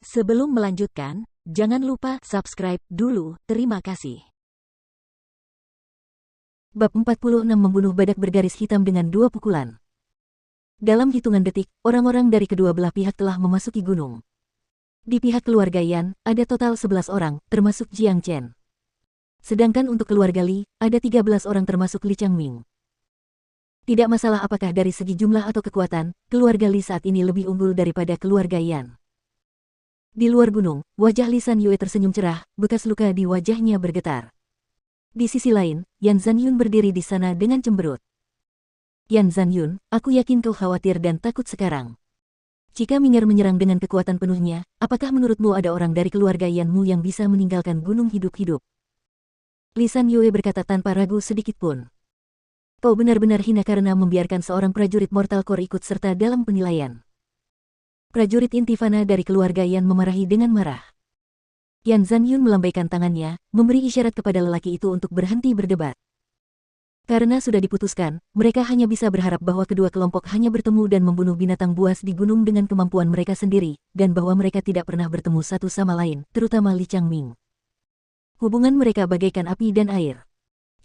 Sebelum melanjutkan, jangan lupa subscribe dulu, terima kasih. Bab 46 Membunuh badak bergaris hitam dengan 2 pukulan. Dalam hitungan detik, orang-orang dari kedua belah pihak telah memasuki gunung. Di pihak keluarga Yan, ada total 11 orang, termasuk Jiang Chen. Sedangkan untuk keluarga Li, ada 13 orang termasuk Li Changming. Tidak masalah apakah dari segi jumlah atau kekuatan, keluarga Li saat ini lebih unggul daripada keluarga Yan. Di luar gunung, wajah Li San Yue tersenyum cerah, bekas luka di wajahnya bergetar. Di sisi lain, Yan Zanyun berdiri di sana dengan cemberut. Yan Zanyun, aku yakin kau khawatir dan takut sekarang. Jika Minger menyerang dengan kekuatan penuhnya, apakah menurutmu ada orang dari keluarga Yanmu yang bisa meninggalkan gunung hidup-hidup? Li San Yue berkata tanpa ragu sedikitpun. Kau benar-benar hina karena membiarkan seorang prajurit Mortal Core ikut serta dalam penilaian. Prajurit Intifana dari keluarga Yan memarahi dengan marah. Yan Zanyun melambaikan tangannya, memberi isyarat kepada lelaki itu untuk berhenti berdebat. Karena sudah diputuskan, mereka hanya bisa berharap bahwa kedua kelompok hanya bertemu dan membunuh binatang buas di gunung dengan kemampuan mereka sendiri, dan bahwa mereka tidak pernah bertemu satu sama lain, terutama Li Changming. Hubungan mereka bagaikan api dan air.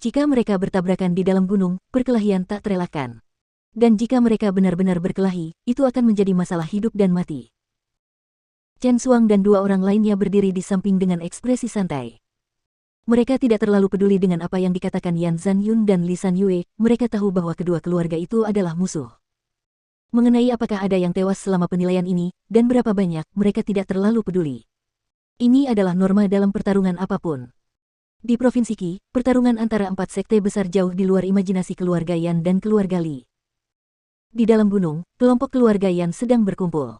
Jika mereka bertabrakan di dalam gunung, perkelahian tak terelakkan. Dan jika mereka benar-benar berkelahi, itu akan menjadi masalah hidup dan mati. Chen Xuang dan 2 orang lainnya berdiri di samping dengan ekspresi santai. Mereka tidak terlalu peduli dengan apa yang dikatakan Yan Zanyun dan Li San Yue, mereka tahu bahwa kedua keluarga itu adalah musuh. Mengenai apakah ada yang tewas selama penilaian ini, dan berapa banyak, mereka tidak terlalu peduli. Ini adalah norma dalam pertarungan apapun. Di Provinsi Qi, pertarungan antara 4 sekte besar jauh di luar imajinasi keluarga Yan dan keluarga Li. Di dalam gunung, kelompok keluarga Yan sedang berkumpul.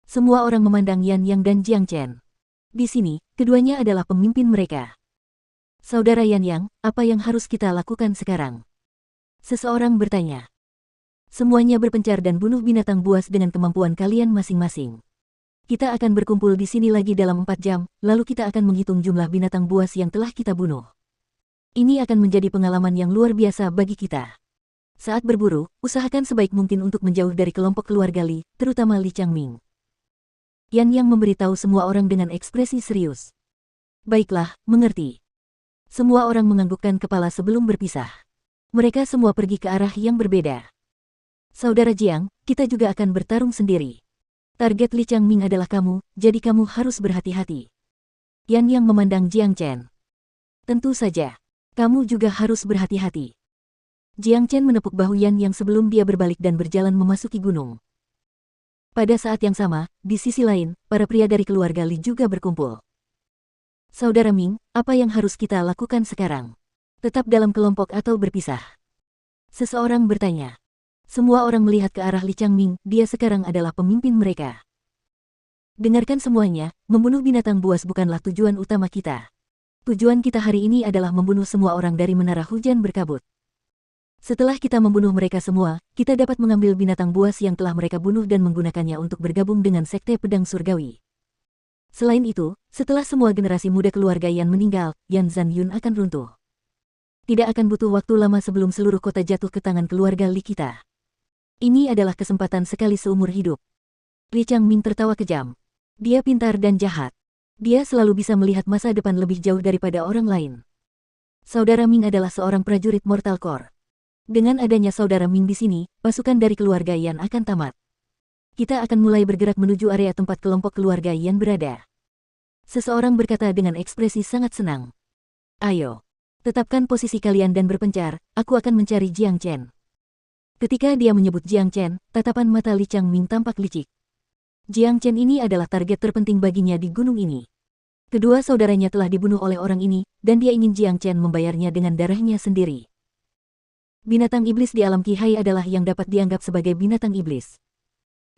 Semua orang memandang Yan Yang dan Jiang Chen. Di sini, keduanya adalah pemimpin mereka. Saudara Yan Yang, apa yang harus kita lakukan sekarang? Seseorang bertanya. Semuanya berpencar dan bunuh binatang buas dengan kemampuan kalian masing-masing. Kita akan berkumpul di sini lagi dalam 4 jam, lalu kita akan menghitung jumlah binatang buas yang telah kita bunuh. Ini akan menjadi pengalaman yang luar biasa bagi kita. Saat berburu, usahakan sebaik mungkin untuk menjauh dari kelompok keluarga Li, terutama Li Changming. Yan Yang memberitahu semua orang dengan ekspresi serius. Baiklah, mengerti. Semua orang menganggukkan kepala sebelum berpisah. Mereka semua pergi ke arah yang berbeda. Saudara Jiang, kita juga akan bertarung sendiri. Target Li Changming adalah kamu, jadi kamu harus berhati-hati. Yan Yang memandang Jiang Chen. Tentu saja. Kamu juga harus berhati-hati. Jiang Chen menepuk bahu Yan Yang sebelum dia berbalik dan berjalan memasuki gunung. Pada saat yang sama, di sisi lain, para pria dari keluarga Li juga berkumpul. Saudara Ming, apa yang harus kita lakukan sekarang? Tetap dalam kelompok atau berpisah? Seseorang bertanya. Semua orang melihat ke arah Li Changming, dia sekarang adalah pemimpin mereka. Dengarkan semuanya, membunuh binatang buas bukanlah tujuan utama kita. Tujuan kita hari ini adalah membunuh semua orang dari menara hujan berkabut. Setelah kita membunuh mereka semua, kita dapat mengambil binatang buas yang telah mereka bunuh dan menggunakannya untuk bergabung dengan Sekte Pedang Surgawi. Selain itu, setelah semua generasi muda keluarga Yan meninggal, Yan Zanyun akan runtuh. Tidak akan butuh waktu lama sebelum seluruh kota jatuh ke tangan keluarga Li kita. Ini adalah kesempatan sekali seumur hidup. Li Changming tertawa kejam. Dia pintar dan jahat. Dia selalu bisa melihat masa depan lebih jauh daripada orang lain. Saudara Ming adalah seorang prajurit Mortal Core. Dengan adanya saudara Ming di sini, pasukan dari keluarga Yan akan tamat. Kita akan mulai bergerak menuju area tempat kelompok keluarga Yan berada. Seseorang berkata dengan ekspresi sangat senang. Ayo, tetapkan posisi kalian dan berpencar, aku akan mencari Jiang Chen. Ketika dia menyebut Jiang Chen, tatapan mata Li Changming tampak licik. Jiang Chen ini adalah target terpenting baginya di gunung ini. Kedua saudaranya telah dibunuh oleh orang ini, dan dia ingin Jiang Chen membayarnya dengan darahnya sendiri. Binatang iblis di alam Qi Hai adalah yang dapat dianggap sebagai binatang iblis.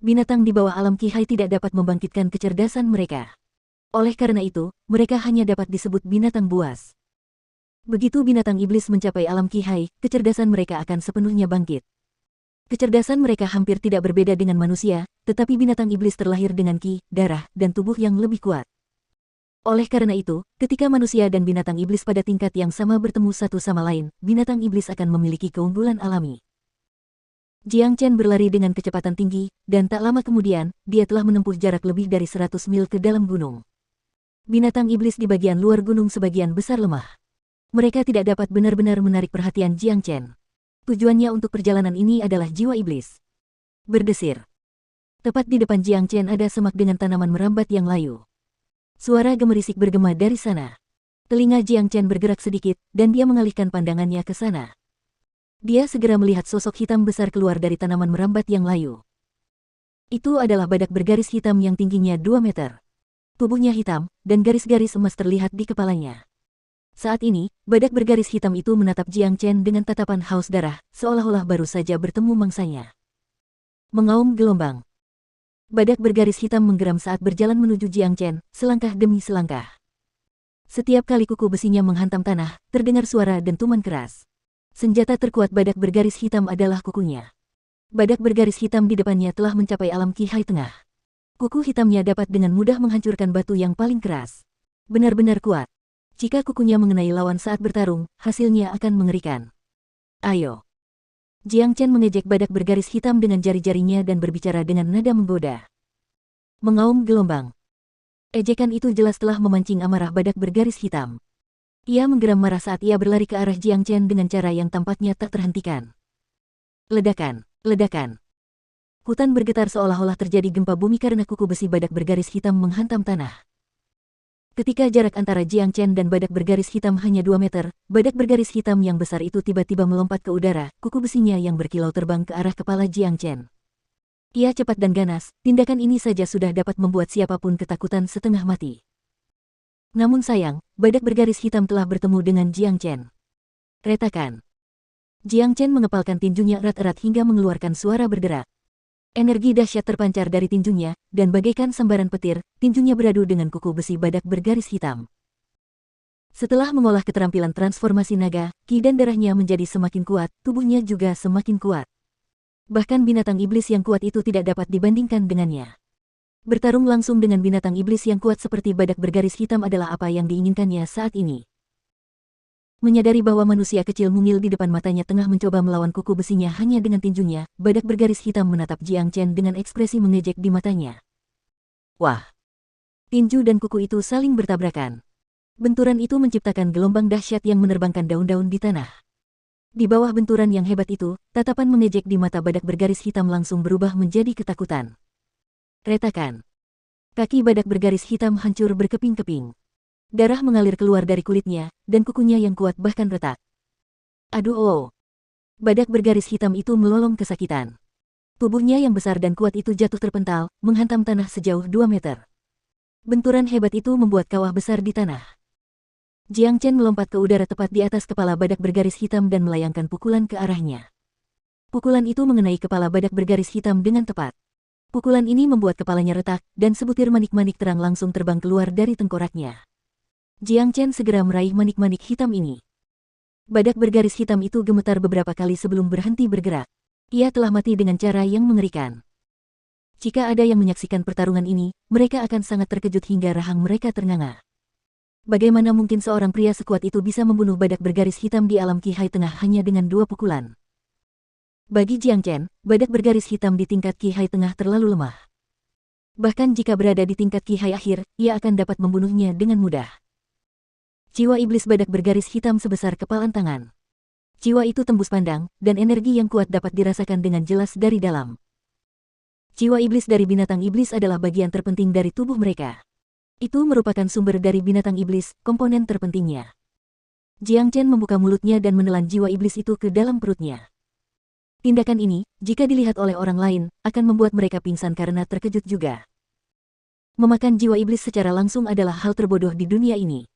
Binatang di bawah alam Qi Hai tidak dapat membangkitkan kecerdasan mereka. Oleh karena itu, mereka hanya dapat disebut binatang buas. Begitu binatang iblis mencapai alam Qi Hai, kecerdasan mereka akan sepenuhnya bangkit. Kecerdasan mereka hampir tidak berbeda dengan manusia, tetapi binatang iblis terlahir dengan Qi, darah, dan tubuh yang lebih kuat. Oleh karena itu, ketika manusia dan binatang iblis pada tingkat yang sama bertemu satu sama lain, binatang iblis akan memiliki keunggulan alami. Jiang Chen berlari dengan kecepatan tinggi, dan tak lama kemudian, dia telah menempuh jarak lebih dari 100 mil ke dalam gunung. Binatang iblis di bagian luar gunung sebagian besar lemah. Mereka tidak dapat benar-benar menarik perhatian Jiang Chen. Tujuannya untuk perjalanan ini adalah jiwa iblis. Berdesir. Tepat di depan Jiang Chen ada semak dengan tanaman merambat yang layu. Suara gemerisik bergema dari sana. Telinga Jiang Chen bergerak sedikit, dan dia mengalihkan pandangannya ke sana. Dia segera melihat sosok hitam besar keluar dari tanaman merambat yang layu. Itu adalah badak bergaris hitam yang tingginya 2 meter. Tubuhnya hitam, dan garis-garis emas terlihat di kepalanya. Saat ini, badak bergaris hitam itu menatap Jiang Chen dengan tatapan haus darah, seolah-olah baru saja bertemu mangsanya. Mengaum gelombang. Badak bergaris hitam menggeram saat berjalan menuju Jiang Chen, selangkah demi selangkah. Setiap kali kuku besinya menghantam tanah, terdengar suara dentuman keras. Senjata terkuat badak bergaris hitam adalah kukunya. Badak bergaris hitam di depannya telah mencapai alam Qihai Tengah. Kuku hitamnya dapat dengan mudah menghancurkan batu yang paling keras. Benar-benar kuat. Jika kukunya mengenai lawan saat bertarung, hasilnya akan mengerikan. Ayo. Jiang Chen mengejek badak bergaris hitam dengan jari-jarinya dan berbicara dengan nada menggoda. Mengaum gelombang. Ejekan itu jelas telah memancing amarah badak bergaris hitam. Ia menggeram marah saat ia berlari ke arah Jiang Chen dengan cara yang tampaknya tak terhentikan. Ledakan, ledakan. Hutan bergetar seolah-olah terjadi gempa bumi karena kuku besi badak bergaris hitam menghantam tanah. Ketika jarak antara Jiang Chen dan badak bergaris hitam hanya 2 meter, badak bergaris hitam yang besar itu tiba-tiba melompat ke udara, kuku besinya yang berkilau terbang ke arah kepala Jiang Chen. Ia cepat dan ganas, tindakan ini saja sudah dapat membuat siapapun ketakutan setengah mati. Namun sayang, badak bergaris hitam telah bertemu dengan Jiang Chen. Retakan. Jiang Chen mengepalkan tinjunya erat-erat hingga mengeluarkan suara berderak. Energi dahsyat terpancar dari tinjunya, dan bagaikan sambaran petir, tinjunya beradu dengan kuku besi badak bergaris hitam. Setelah mengolah keterampilan transformasi naga, ki dan darahnya menjadi semakin kuat, tubuhnya juga semakin kuat. Bahkan binatang iblis yang kuat itu tidak dapat dibandingkan dengannya. Bertarung langsung dengan binatang iblis yang kuat seperti badak bergaris hitam adalah apa yang diinginkannya saat ini. Menyadari bahwa manusia kecil mungil di depan matanya tengah mencoba melawan kuku besinya hanya dengan tinjunya, badak bergaris hitam menatap Jiang Chen dengan ekspresi mengejek di matanya. Wah! Tinju dan kuku itu saling bertabrakan. Benturan itu menciptakan gelombang dahsyat yang menerbangkan daun-daun di tanah. Di bawah benturan yang hebat itu, tatapan mengejek di mata badak bergaris hitam langsung berubah menjadi ketakutan. Retakan. Kaki badak bergaris hitam hancur berkeping-keping. Darah mengalir keluar dari kulitnya, dan kukunya yang kuat bahkan retak. Aduh oh! Badak bergaris hitam itu melolong kesakitan. Tubuhnya yang besar dan kuat itu jatuh terpental, menghantam tanah sejauh 2 meter. Benturan hebat itu membuat kawah besar di tanah. Jiang Chen melompat ke udara tepat di atas kepala badak bergaris hitam dan melayangkan pukulan ke arahnya. Pukulan itu mengenai kepala badak bergaris hitam dengan tepat. Pukulan ini membuat kepalanya retak, dan sebutir manik-manik terang langsung terbang keluar dari tengkoraknya. Jiang Chen segera meraih manik-manik hitam ini. Badak bergaris hitam itu gemetar beberapa kali sebelum berhenti bergerak. Ia telah mati dengan cara yang mengerikan. Jika ada yang menyaksikan pertarungan ini, mereka akan sangat terkejut hingga rahang mereka ternganga. Bagaimana mungkin seorang pria sekuat itu bisa membunuh badak bergaris hitam di alam Qihai Tengah hanya dengan 2 pukulan? Bagi Jiang Chen, badak bergaris hitam di tingkat Qihai Tengah terlalu lemah. Bahkan jika berada di tingkat Qihai Akhir, ia akan dapat membunuhnya dengan mudah. Jiwa iblis badak bergaris hitam sebesar kepalan tangan. Jiwa itu tembus pandang, dan energi yang kuat dapat dirasakan dengan jelas dari dalam. Jiwa iblis dari binatang iblis adalah bagian terpenting dari tubuh mereka. Itu merupakan sumber dari binatang iblis, komponen terpentingnya. Jiang Chen membuka mulutnya dan menelan jiwa iblis itu ke dalam perutnya. Tindakan ini, jika dilihat oleh orang lain, akan membuat mereka pingsan karena terkejut juga. Memakan jiwa iblis secara langsung adalah hal terbodoh di dunia ini.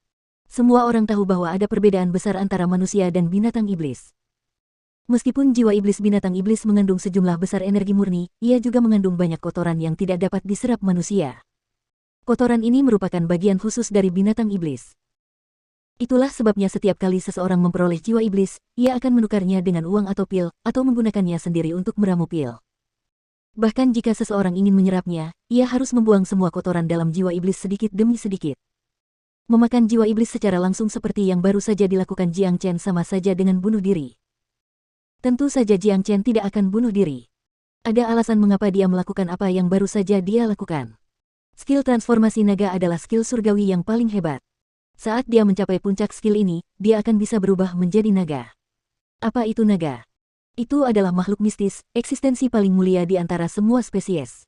Semua orang tahu bahwa ada perbedaan besar antara manusia dan binatang iblis. Meskipun jiwa iblis binatang iblis mengandung sejumlah besar energi murni, ia juga mengandung banyak kotoran yang tidak dapat diserap manusia. Kotoran ini merupakan bagian khusus dari binatang iblis. Itulah sebabnya setiap kali seseorang memperoleh jiwa iblis, ia akan menukarnya dengan uang atau pil, atau menggunakannya sendiri untuk meramu pil. Bahkan jika seseorang ingin menyerapnya, ia harus membuang semua kotoran dalam jiwa iblis sedikit demi sedikit. Memakan jiwa iblis secara langsung seperti yang baru saja dilakukan Jiang Chen sama saja dengan bunuh diri. Tentu saja Jiang Chen tidak akan bunuh diri. Ada alasan mengapa dia melakukan apa yang baru saja dia lakukan. Skill transformasi naga adalah skill surgawi yang paling hebat. Saat dia mencapai puncak skill ini, dia akan bisa berubah menjadi naga. Apa itu naga? Itu adalah makhluk mistis, eksistensi paling mulia di antara semua spesies.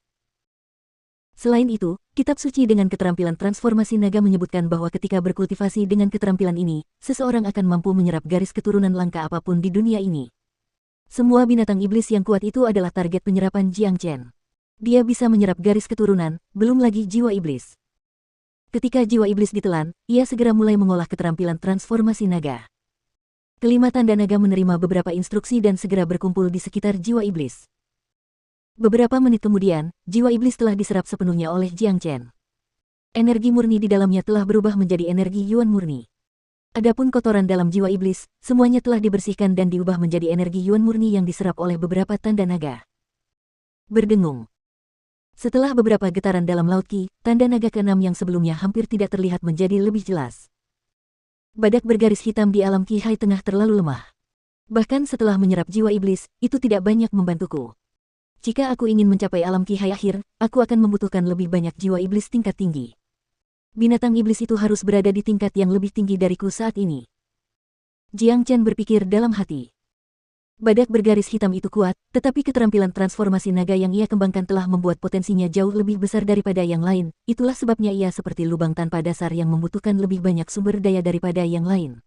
Selain itu, kitab suci dengan keterampilan transformasi naga menyebutkan bahwa ketika berkultivasi dengan keterampilan ini, seseorang akan mampu menyerap garis keturunan langka apapun di dunia ini. Semua binatang iblis yang kuat itu adalah target penyerapan Jiang Chen. Dia bisa menyerap garis keturunan, belum lagi jiwa iblis. Ketika jiwa iblis ditelan, ia segera mulai mengolah keterampilan transformasi naga. Kelima tanda naga menerima beberapa instruksi dan segera berkumpul di sekitar jiwa iblis. Beberapa menit kemudian, jiwa iblis telah diserap sepenuhnya oleh Jiang Chen. Energi murni di dalamnya telah berubah menjadi energi Yuan murni. Adapun kotoran dalam jiwa iblis, semuanya telah dibersihkan dan diubah menjadi energi Yuan murni yang diserap oleh beberapa tanda naga. Berdengung. Setelah beberapa getaran dalam laut Qi, tanda naga keenam yang sebelumnya hampir tidak terlihat menjadi lebih jelas. Badak bergaris hitam di alam Qi Hai Tengah terlalu lemah. Bahkan setelah menyerap jiwa iblis, itu tidak banyak membantuku. Jika aku ingin mencapai alam Qi Hai akhir, aku akan membutuhkan lebih banyak jiwa iblis tingkat tinggi. Binatang iblis itu harus berada di tingkat yang lebih tinggi dariku saat ini. Jiang Chen berpikir dalam hati. Badak bergaris hitam itu kuat, tetapi keterampilan transformasi naga yang ia kembangkan telah membuat potensinya jauh lebih besar daripada yang lain. Itulah sebabnya ia seperti lubang tanpa dasar yang membutuhkan lebih banyak sumber daya daripada yang lain.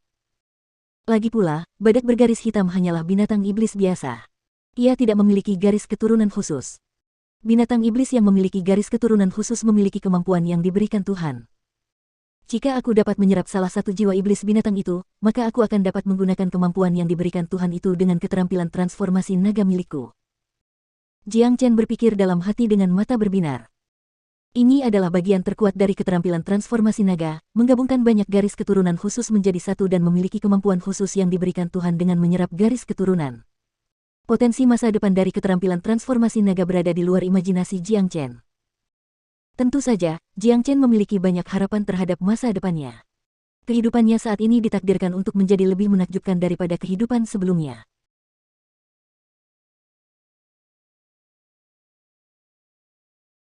Lagi pula, badak bergaris hitam hanyalah binatang iblis biasa. Ia tidak memiliki garis keturunan khusus. Binatang iblis yang memiliki garis keturunan khusus memiliki kemampuan yang diberikan Tuhan. Jika aku dapat menyerap salah satu jiwa iblis binatang itu, maka aku akan dapat menggunakan kemampuan yang diberikan Tuhan itu dengan keterampilan transformasi naga milikku. Jiang Chen berpikir dalam hati dengan mata berbinar. Ini adalah bagian terkuat dari keterampilan transformasi naga, menggabungkan banyak garis keturunan khusus menjadi satu dan memiliki kemampuan khusus yang diberikan Tuhan dengan menyerap garis keturunan. Potensi masa depan dari keterampilan transformasi naga berada di luar imajinasi Jiang Chen. Tentu saja, Jiang Chen memiliki banyak harapan terhadap masa depannya. Kehidupannya saat ini ditakdirkan untuk menjadi lebih menakjubkan daripada kehidupan sebelumnya.